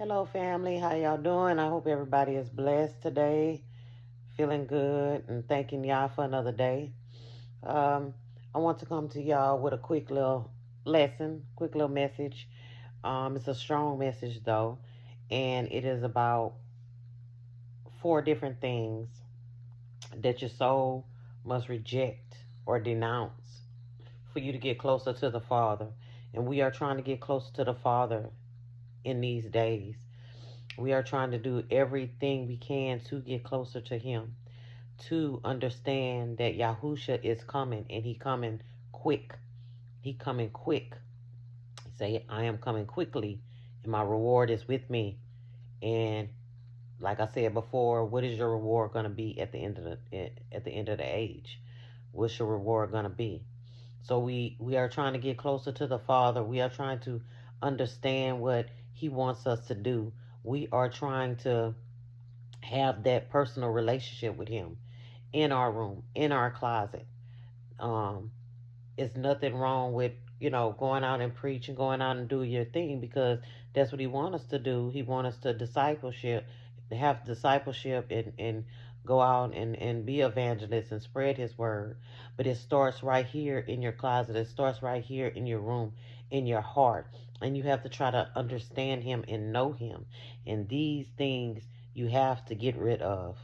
Hello, family. How y'all doing? I hope everybody is blessed today, feeling good, and thanking y'all for another day. Um, I want to come to y'all with a quick little lesson, quick little message. It's a strong message though, and it is about four different things that your soul must reject or denounce for you to get closer to the Father. And we are trying to get closer to the Father in these days. We are trying to do everything we can to get closer to Him, to understand that Yahusha is coming and He coming quick. He coming quick. He say, I am coming quickly and my reward is with me. And like I said before, what is your reward going to be at the end of the age? What's your reward going to be? So we are trying to get closer to the Father. We are trying to understand what He wants us to do. We are trying to have that personal relationship with Him in our room, in our closet. Um, it's nothing wrong with going out and preach and going out and do your thing, because that's what He wants us to do. He wants us to have discipleship, and go out and be evangelists and spread His word. But it starts right here in your closet. It starts right here in your room, in your heart. And you have to try to understand Him and know Him. And these things you have to get rid of.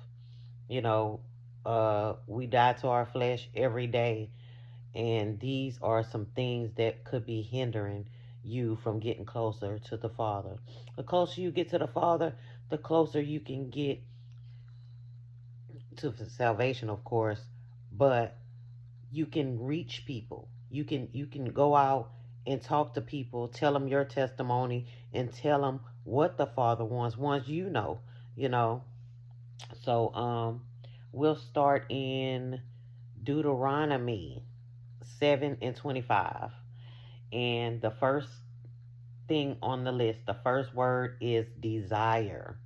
You know, we die to our flesh every day, and these are some things that could be hindering you from getting closer to the Father. The closer you get to the Father, the closer you can get to salvation, of course, but you can reach people. You can go out and talk to people, tell them your testimony, and tell them what the Father wants. Once you know. So we'll start in Deuteronomy 7:25. And the first thing on the list, the first word is desire.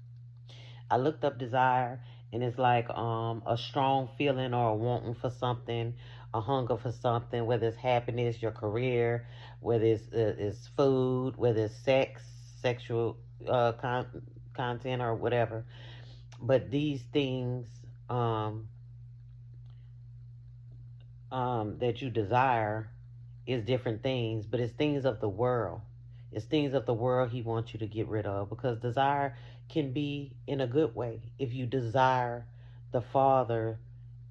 I looked up desire, and it's like a strong feeling or a wanting for something, a hunger for something, whether it's happiness, your career, whether it's food, whether it's sex, sexual content, or whatever. But these things um, that you desire is different things, but it's things of the world. It's things of the world He wants you to get rid of, because desire can be in a good way. If you desire the Father,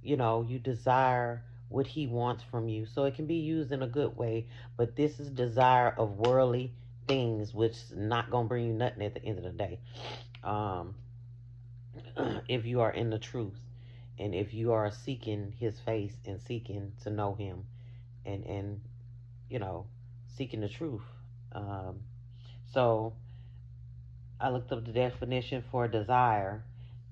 you desire what He wants from you. So it can be used in a good way, but this is desire of worldly things, which is not going to bring you nothing at the end of the day. Um, if you are in the truth, and if you are seeking His face and seeking to know Him, and you know, seeking the truth. Um, so I looked up the definition for desire,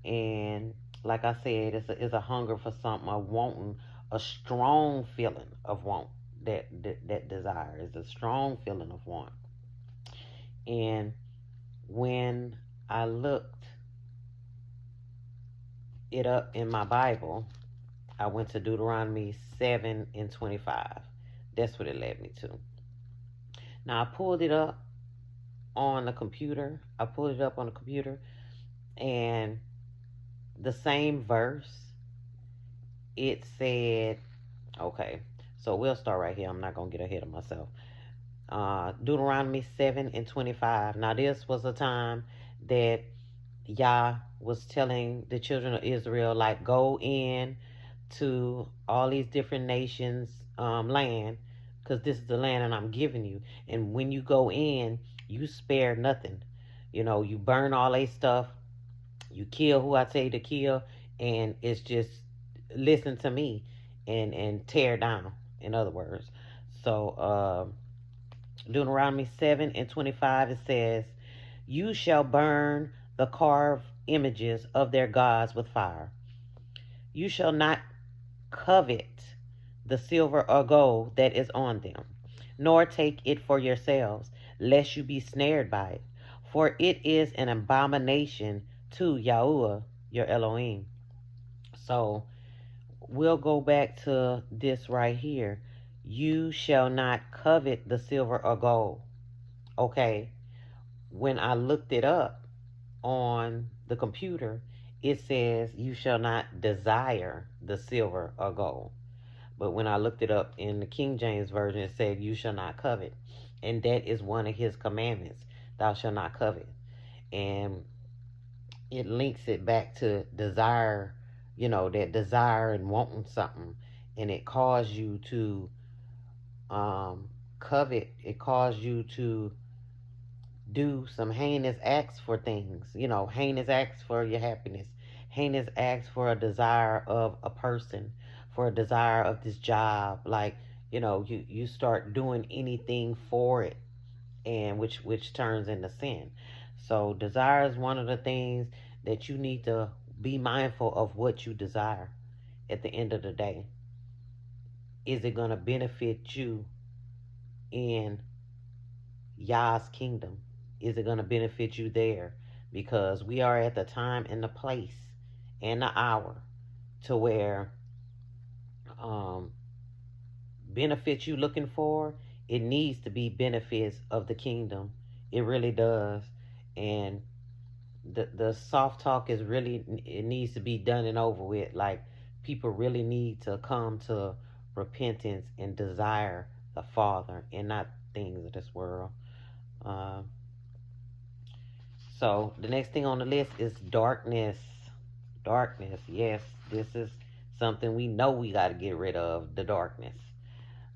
and like I said, it's a hunger for something, a wanting, a strong feeling of want. That desire is a strong feeling of want. And when I looked it up in my Bible, I went to Deuteronomy 7:25. That's what it led me to. Now I pulled it up on the computer. I pulled it up on the computer, and the same verse, it said, okay, so we'll start right here. I'm not going to get ahead of myself. Deuteronomy 7:25. Now, this was a time that Yah was telling the children of Israel, like, go in to all these different nations' land, because this is the land that I'm giving you. And when you go in, you spare nothing. You burn all their stuff, you kill who I tell you to kill, and it's just listen to me and tear down, in other words. So Deuteronomy 7:25, it says, you shall burn the carved images of their gods with fire. You shall not covet the silver or gold that is on them, nor take it for yourselves, lest you be snared by it. For it is an abomination to Yahuwah your Elohim. So we'll go back to this right here. You shall not covet the silver or gold. Okay. when I looked it up on the computer, it says you shall not desire the silver or gold. But when I looked it up in the King James Version, it said you shall not covet. And that is one of his commandments. Thou shalt not covet. And it links it back to desire, that desire and wanting something. And it caused you to covet. It caused you to do some heinous acts for things, heinous acts for your happiness, heinous acts for a desire of a person, for a desire of this job. Like, you start doing anything for it, and which turns into sin. So desire is one of the things that you need to be mindful of what you desire at the end of the day. Is it going to benefit you in Yah's kingdom? Is it going to benefit you there? Because we are at the time and the place and the hour to where benefits you looking for, it needs to be benefits of the kingdom. It really does. And the soft talk is really, it needs to be done and over with. Like, people really need to come to repentance and desire the Father and not things of this world. Uh, so the next thing on the list is darkness. Darkness, yes, this is something we know we got to get rid of, the darkness.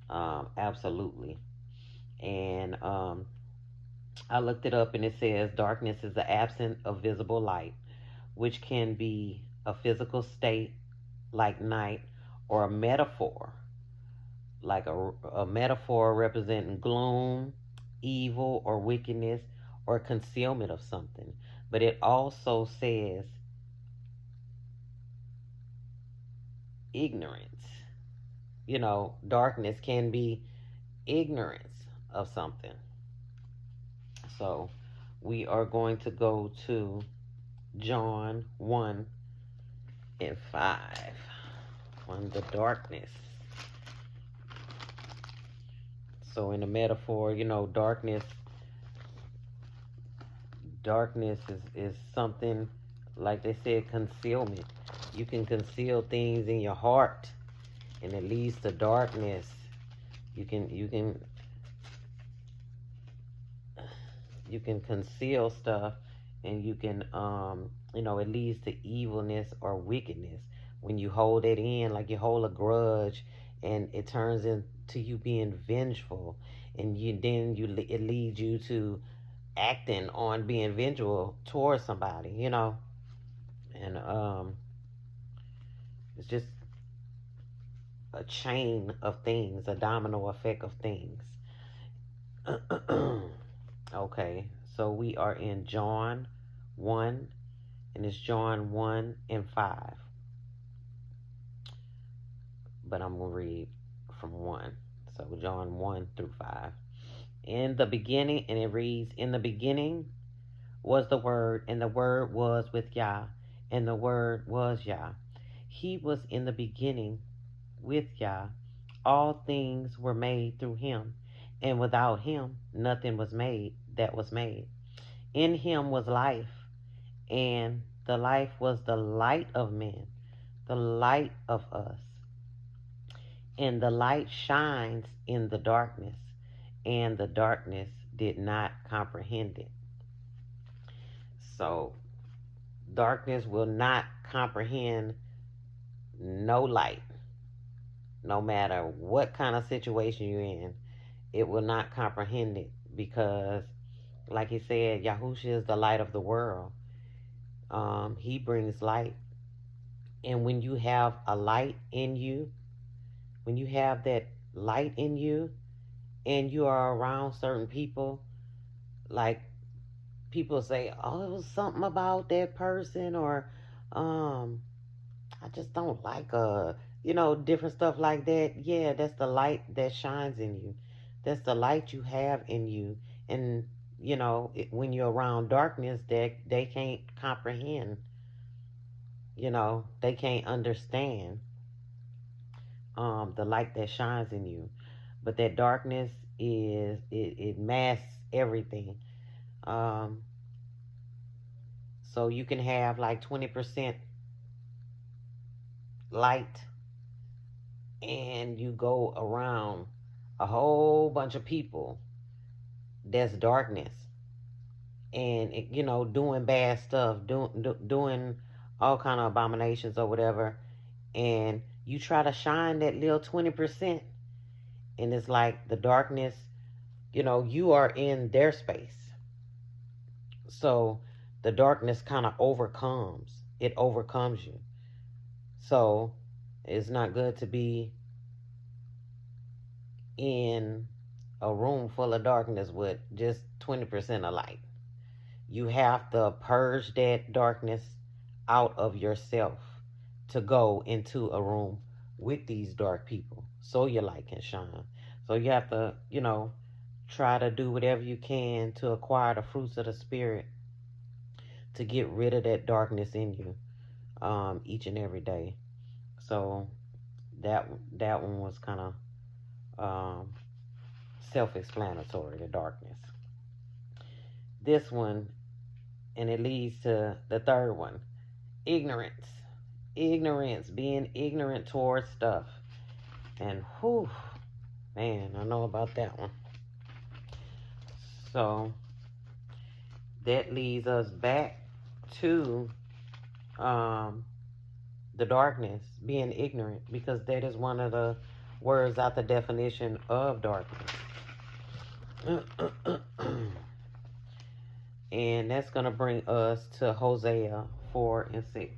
Absolutely. And I looked it up and it says darkness is the absence of visible light, which can be a physical state like night, or a metaphor, like a metaphor representing gloom, evil, or wickedness, or concealment of something. But it also says ignorance. Darkness can be ignorance of something. So we are going to go to John 1 and 5 on the darkness. So in the metaphor, darkness is something, like they said, concealment. You can conceal things in your heart, and it leads to darkness. You can conceal stuff, and you can it leads to evilness or wickedness when you hold it in, like you hold a grudge, and it turns into you being vengeful, and it leads you to acting on being vengeful towards somebody, and it's just a chain of things, a domino effect of things. Okay, so we are in John 1, and it's John 1 and 5. But I'm going to read from 1. So John 1 through 5. In the beginning, and it reads, in the beginning was the Word, and the Word was with Yah, and the Word was Yah. He was in the beginning with Yah. All things were made through him, and without him nothing was made that was made. In him was life, and the life was the light of men, the light of us. And the light shines in the darkness, and the darkness did not comprehend it. So darkness will not comprehend no light. No matter what kind of situation you're in, it will not comprehend it, because, like he said, Yahusha is the light of the world. He brings light. And when you have a light in you, when you have that light in you, and you are around certain people, like people say, oh, it was something about that person, or I just don't like different stuff like that. Yeah, that's the light that shines in you. That's the light you have in you. And when you're around darkness, they can't comprehend. They can't understand the light that shines in you. But that darkness it masks everything. Um, so you can have like 20% light, and you go around a whole bunch of people that's darkness, and doing bad stuff, doing all kind of abominations or whatever, and you try to shine that little 20%, and it's like the darkness, you are in their space, so the darkness kind of overcomes you. So it's not good to be in a room full of darkness with just 20% of light. You have to purge that darkness out of yourself to go into a room with these dark people so your light can shine. So you have to, try to do whatever you can to acquire the fruits of the Spirit to get rid of that darkness in you, each and every day. So that one was kind of self-explanatory, the darkness. This one, and it leads to the third one, ignorance. Ignorance, being ignorant towards stuff. And whew, man, I know about that one. So that leads us back to the darkness, being ignorant, because that is one of the words out the definition of darkness. And that's going to bring us to Hosea 4 and 6.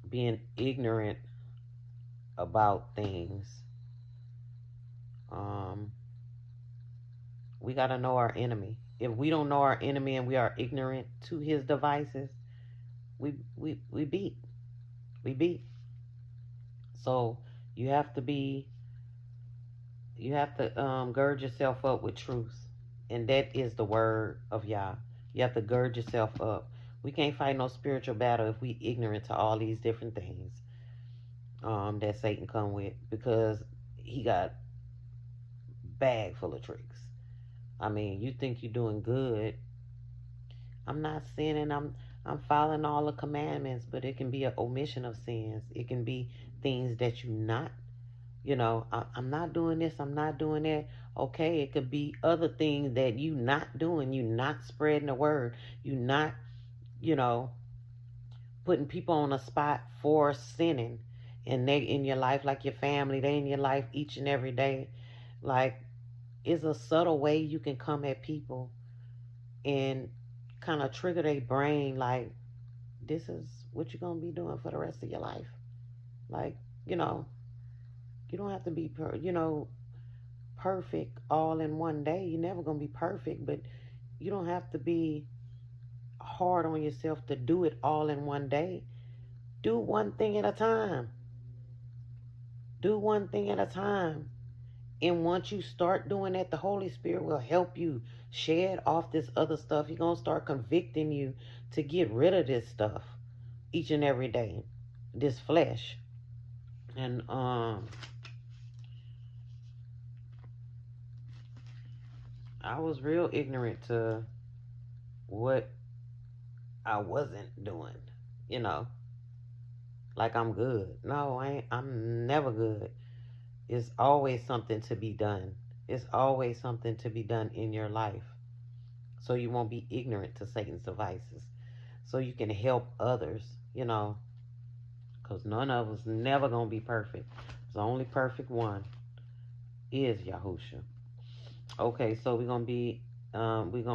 Being ignorant about things. We got to know our enemy. If we don't know our enemy and we are ignorant to his devices, we beat. We beat. So you have to gird yourself up with truth. And that is the word of Yah. You have to gird yourself up. We can't fight no spiritual battle if we ignorant to all these different things that Satan come with, because he got bag full of tricks. I mean, you think you're doing good. I'm not sinning. I'm following all the commandments, but it can be an omission of sins. It can be things that you not, I'm not doing this. I'm not doing that. Okay, it could be other things that you not doing. You not spreading the word. You not, putting people on the spot for sinning, and they in your life, like your family. They in your life each and every day. Like, it's a subtle way you can come at people and kind of trigger their brain, like, this is what you're going to be doing for the rest of your life. Like, you don't have to be perfect all in one day. You're never going to be perfect, but you don't have to be hard on yourself to do it all in one day. Do one thing at a time. Do one thing at a time. And once you start doing that, the Holy Spirit will help you shed off this other stuff. He's going to start convicting you to get rid of this stuff each and every day, this flesh. And I was real ignorant to what I wasn't doing, like I'm good. No, I'm never good. It's always something to be done. It's always something to be done in your life. So you won't be ignorant to Satan's devices. So you can help others, because none of us never going to be perfect. The only perfect one is Yahusha. Okay, so we're going to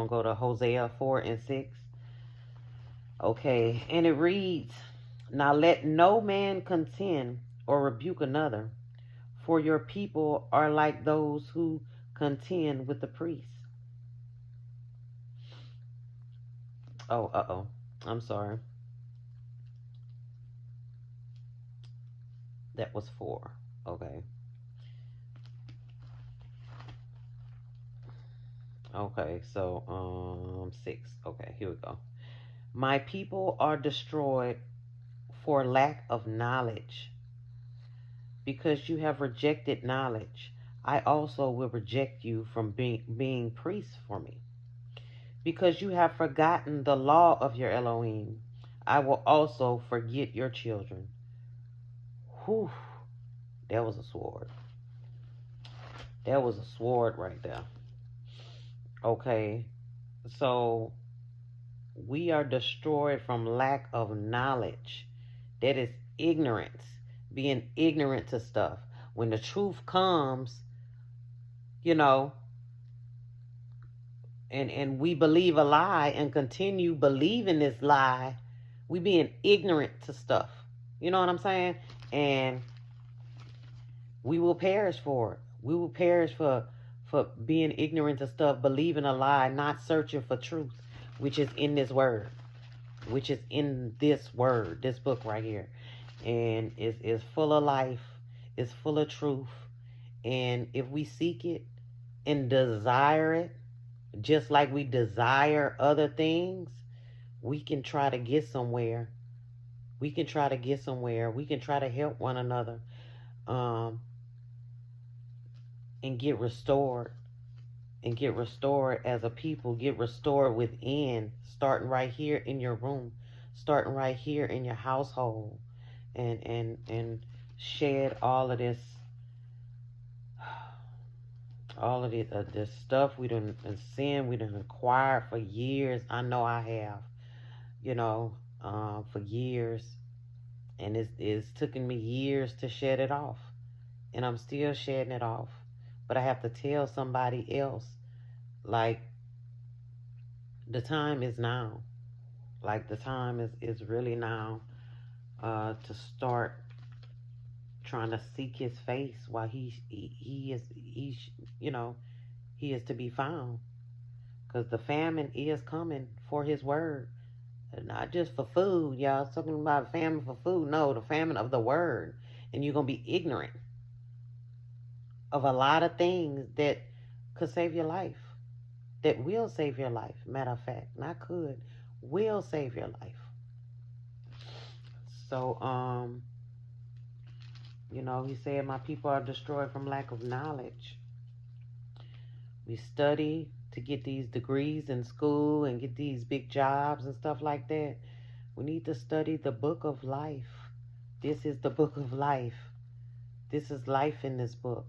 go to Hosea 4 and 6. Okay, and it reads, now let no man contend or rebuke another, for your people are like those who contend with the priests. Oh, I'm sorry. That was 4. Okay. Okay, so 6. Okay, here we go. My people are destroyed for lack of knowledge. Because you have rejected knowledge, I also will reject you from being priests for me. Because you have forgotten the law of your Elohim, I will also forget your children. Whew, that was a sword. That was a sword right there. Okay, so we are destroyed from lack of knowledge. That is ignorance, being ignorant to stuff. When the truth comes, you know, and we believe a lie and continue believing this lie, we being ignorant to stuff. You know what I'm saying? And we will perish for it. We will perish for being ignorant to stuff, believing a lie, not searching for truth, which is in this word, which is in this word, this book right here. And it's full of life, it's full of truth. And if we seek it and desire it, just like we desire other things, we can try to get somewhere. We can try to get somewhere. We can try to help one another, and get restored. And get restored as a people. Get restored within. Starting right here in your room. Starting right here in your household. And shed all of this. All of this stuff we done sin we done acquired for years. I know I have, for years, and it's taken me years to shed it off, and I'm still shedding it off. But I have to tell somebody else, like, the time is now. Like, the time is really now, to start trying to seek his face while he is to be found, because the famine is coming for his word, not just for food. Y'all talking about famine for food? No, the famine of the word. And you're gonna be ignorant of a lot of things that could save your life, that will save your life. Matter of fact, not could, will save your life. So he said, my people are destroyed from lack of knowledge. We study to get these degrees in school and get these big jobs and stuff like that. We need to study the book of life. This is the book of life. This is life in this book.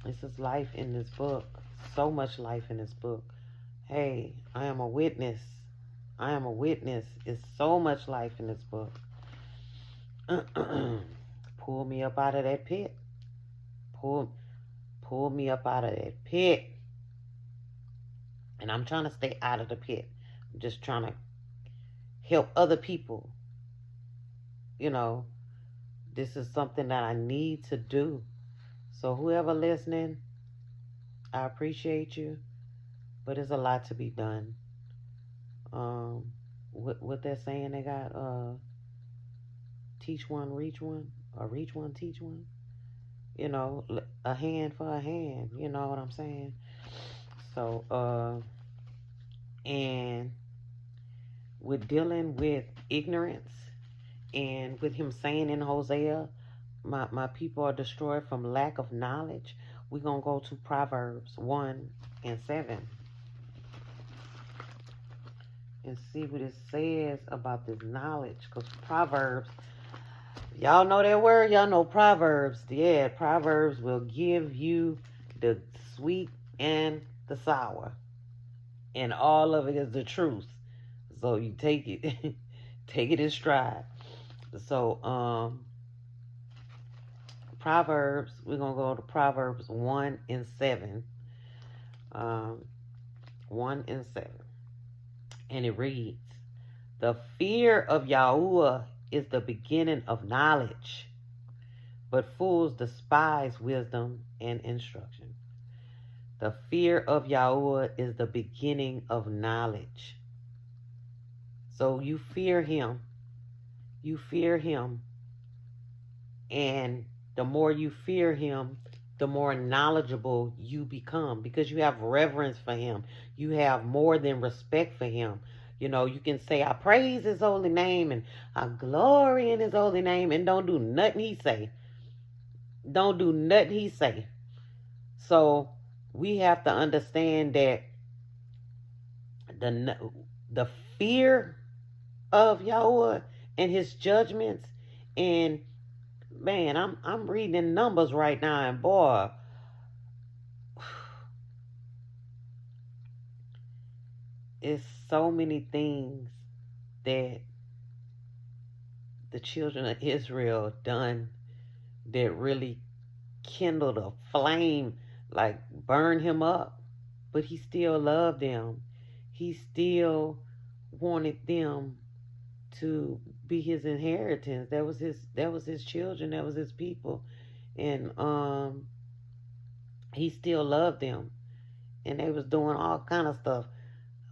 This is life in this book. So much life in this book. Hey, I am a witness. I am a witness. It's so much life in this book. Pull me up out of that pit. Pull me up out of that pit. And I'm trying to stay out of the pit. I'm just trying to help other people. This is something that I need to do. So whoever listening, I appreciate you. But there's a lot to be done. What they're saying, they got teach one, reach one, or reach one, teach one. A hand for a hand. You know what I'm saying? So, and with dealing with ignorance, and with him saying in Hosea, my people are destroyed from lack of knowledge, we're going to go to Proverbs 1 and 7 and see what it says about this knowledge. Because Proverbs, y'all know that word? Y'all know Proverbs. Yeah, Proverbs will give you the sweet and the sour. And all of it is the truth. So you take it. Take it in stride. So, Proverbs, we're going to go to Proverbs 1 and 7. 1 and 7. And it reads, the fear of Yahuwah is the beginning of knowledge, but fools despise wisdom and instruction. The fear of Yahuwah is the beginning of knowledge. So you fear him. You fear him. And the more you fear him, the more knowledgeable you become, because you have reverence for him. You have more than respect for him. You know, you can say, I praise his holy name and I glory in his holy name, and don't do nothing he say. Don't do nothing he say. So we have to understand that the the fear of Yahweh and his judgments. And man, I'm reading in Numbers right now, and boy, it's so many things that the children of Israel done that really kindled a flame, like burn him up. But he still loved them. He still wanted them to be his inheritance. That was his children, that was his people. And he still loved them. And they was doing all kind of stuff.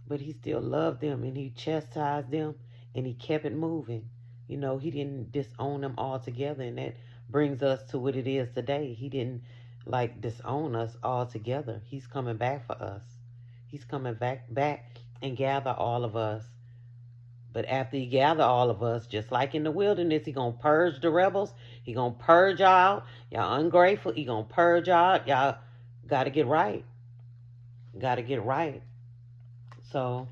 But he still loved them, and he chastised them, and he kept it moving. You know, he didn't disown them altogether, and that brings us to what it is today. He didn't like disown us altogether. He's coming back for us. He's coming back and gather all of us. But after he gather all of us, just like in the wilderness, he gonna purge the rebels. He gonna purge y'all out. Y'all ungrateful. He gonna purge y'all out. Y'all gotta get right. Gotta get right. So,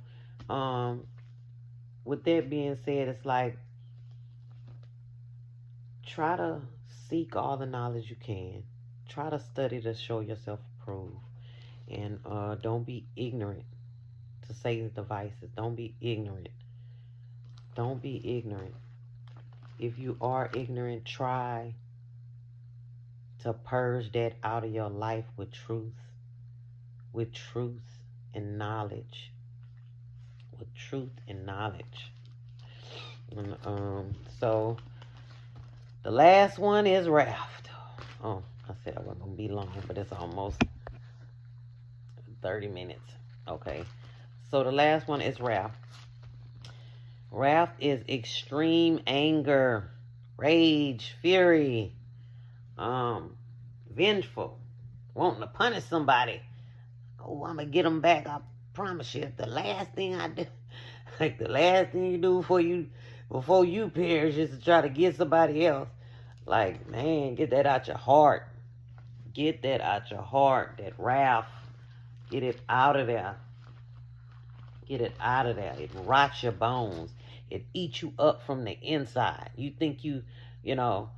with that being said, it's like try to seek all the knowledge you can. Try to study to show yourself approved. And don't be ignorant to Satan's devices. Don't be ignorant. Don't be ignorant. If you are ignorant, try to purge that out of your life with truth and knowledge. With truth and knowledge. And, so the last one is wrath. Oh, I said I wasn't gonna be long, but it's almost 30 minutes. Okay. So the last one is wrath. Wrath is extreme anger, rage, fury, vengeful, wanting to punish somebody. Oh, I'm gonna get them back. I promise you. If the last thing I do, like the last thing you do before you perish, is to try to get somebody else. Like, man, get that out your heart. Get that out your heart. That wrath. Get it out of there. Get it out of there. It rots your bones. It eats you up from the inside. You think you know,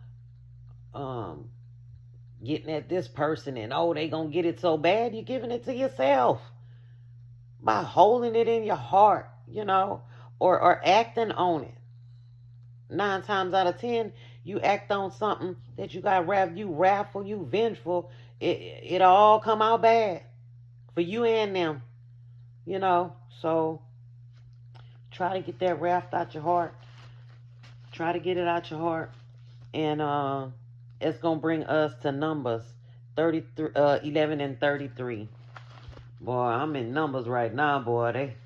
getting at this person and oh, they gonna get it so bad, you're giving it to yourself by holding it in your heart, you know, or acting on it. 9 times out of 10, you act on something that you got wrathful, you vengeful, it all come out bad for you and them, you know. So try to get that wrath out your heart. Try to get it out your heart. And it's going to bring us to Numbers 11 and 33. Boy, I'm in Numbers right now, boy. They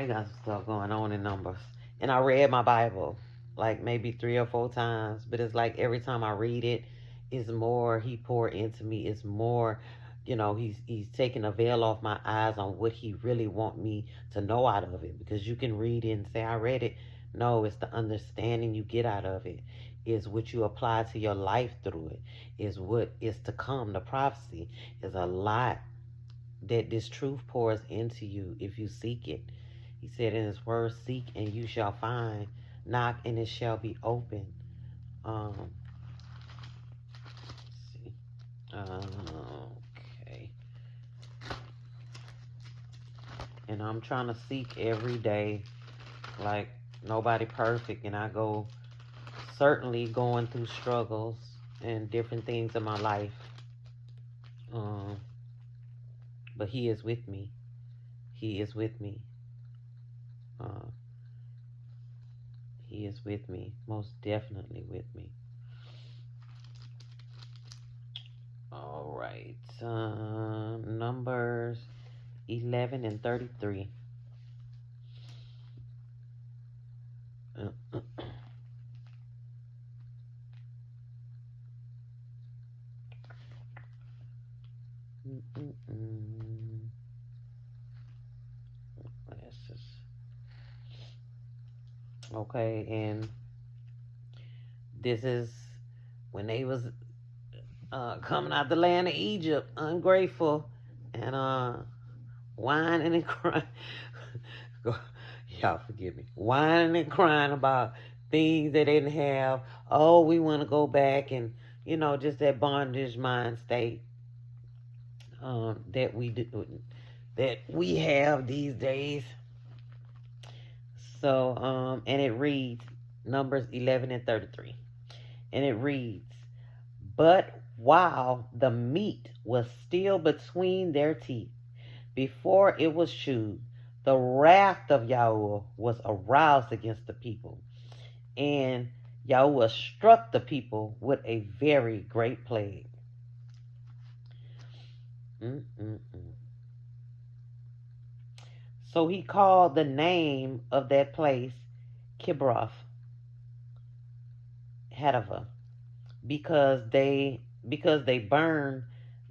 got some stuff going on in Numbers. And I read my Bible like maybe 3 or 4 times. But it's like every time I read it, it's more he poured into me. It's more, you know, he's taking a veil off my eyes on what he really want me to know out of it. Because you can read it and say, I read it. No, it's the understanding you get out of it. Is what you apply to your life through it. Is what is to come. The prophecy is a lot that this truth pours into you if you seek it. He said in his word, seek and you shall find. Knock and it shall be open. Let's see. Okay. And I'm trying to seek every day. Like, nobody perfect. And I go, certainly going through struggles and different things in my life. But he is with me. He is with me. He is with me. Most definitely with me. All right. Numbers 11 and 33. Glasses. Okay, and this is when they was coming out the land of Egypt, ungrateful and whining and crying. Y'all forgive me. Whining and crying about things they didn't have. Oh, we want to go back, and just that bondage mind state that we have these days. So, and it reads Numbers 11 and 33, and it reads, "But while the meat was still between their teeth, before it was chewed, the wrath of Yahweh was aroused against the people, and Yahweh struck the people with a very great plague." Mm-mm-mm. So he called the name of that place Kibroth Hatava, because they burned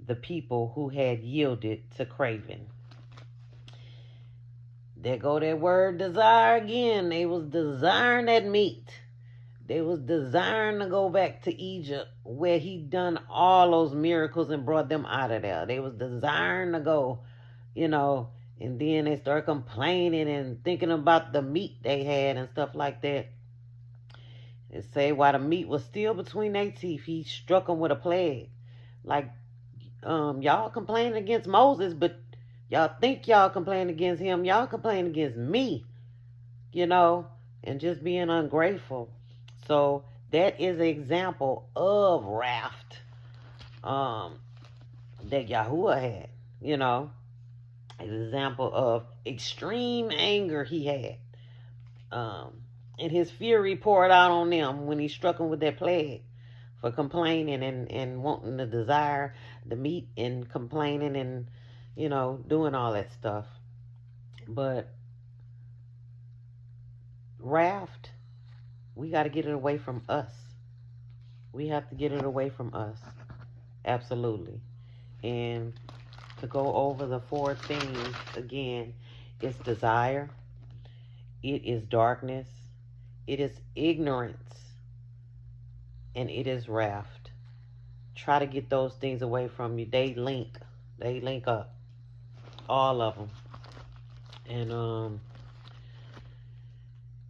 the people who had yielded to craving. There go that word desire again. They was desiring that meat. They was desiring to go back to Egypt where he done all those miracles and brought them out of there. They was desiring to go, and then they start complaining and thinking about the meat they had and stuff like that. It say while the meat was still between their teeth, he struck them with a plague. Like, y'all complaining against Moses, but y'all think y'all complaining against him. Y'all complaining against me, and just being ungrateful. So that is an example of wrath that Yahuwah had, an example of extreme anger he had. And his fury poured out on them when he struck them with that plague for complaining and wanting to desire the meat and complaining and, doing all that stuff. But wrath, we got to get it away from us. We have to get it away from us. Absolutely. And to go over the 4 things again, it's desire, it is darkness, it is ignorance, and it is wrath. Try to get those things away from you. They link up, all of them. And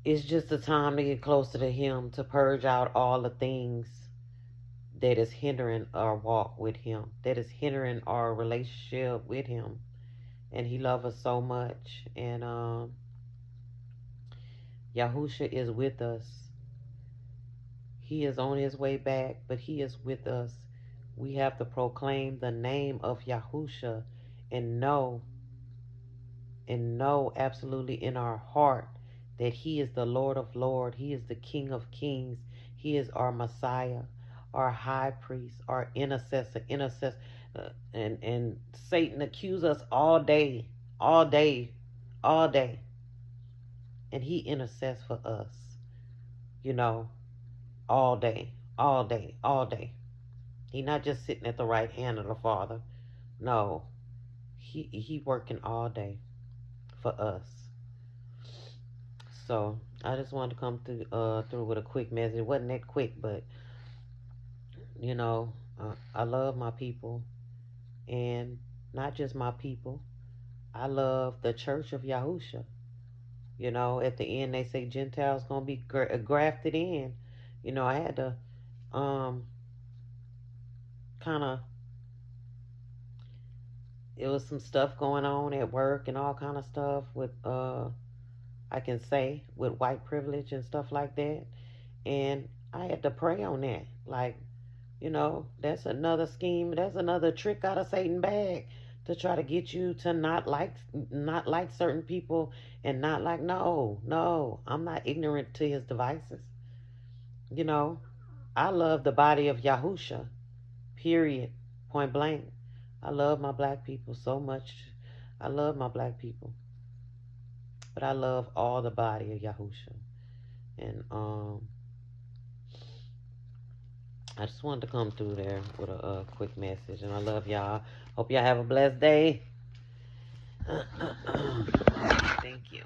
it's just a time to get closer to him, to purge out all the things that is hindering our walk with him, that is hindering our relationship with him. And he loves us so much. And Yahusha is with us. He is on his way back, but he is with us. We have to proclaim the name of Yahusha and know absolutely in our heart that he is the Lord of Lords. He is the King of Kings. He is our Messiah, our high priest, our intercessor. And Satan accuses us all day. And he intercedes for us, all day. He not just sitting at the right hand of the Father. No, he working all day for us. So I just wanted to come through with a quick message. It wasn't that quick, but I love my people, and not just my people. I love the Church of Yahusha. At the end they say Gentiles gonna be grafted in. I had to kind of, it was some stuff going on at work and all kind of stuff with I can say with white privilege and stuff like that. And I had to pray on that. Like, that's another scheme. That's another trick out of Satan's bag to try to get you to not like certain people and not like, no, I'm not ignorant to his devices. I love the body of Yahusha, period, point blank. I love my black people so much. I love my black people. But I love all the body of Yahusha. And I just wanted to come through there with a quick message. And I love y'all. Hope y'all have a blessed day. Thank you.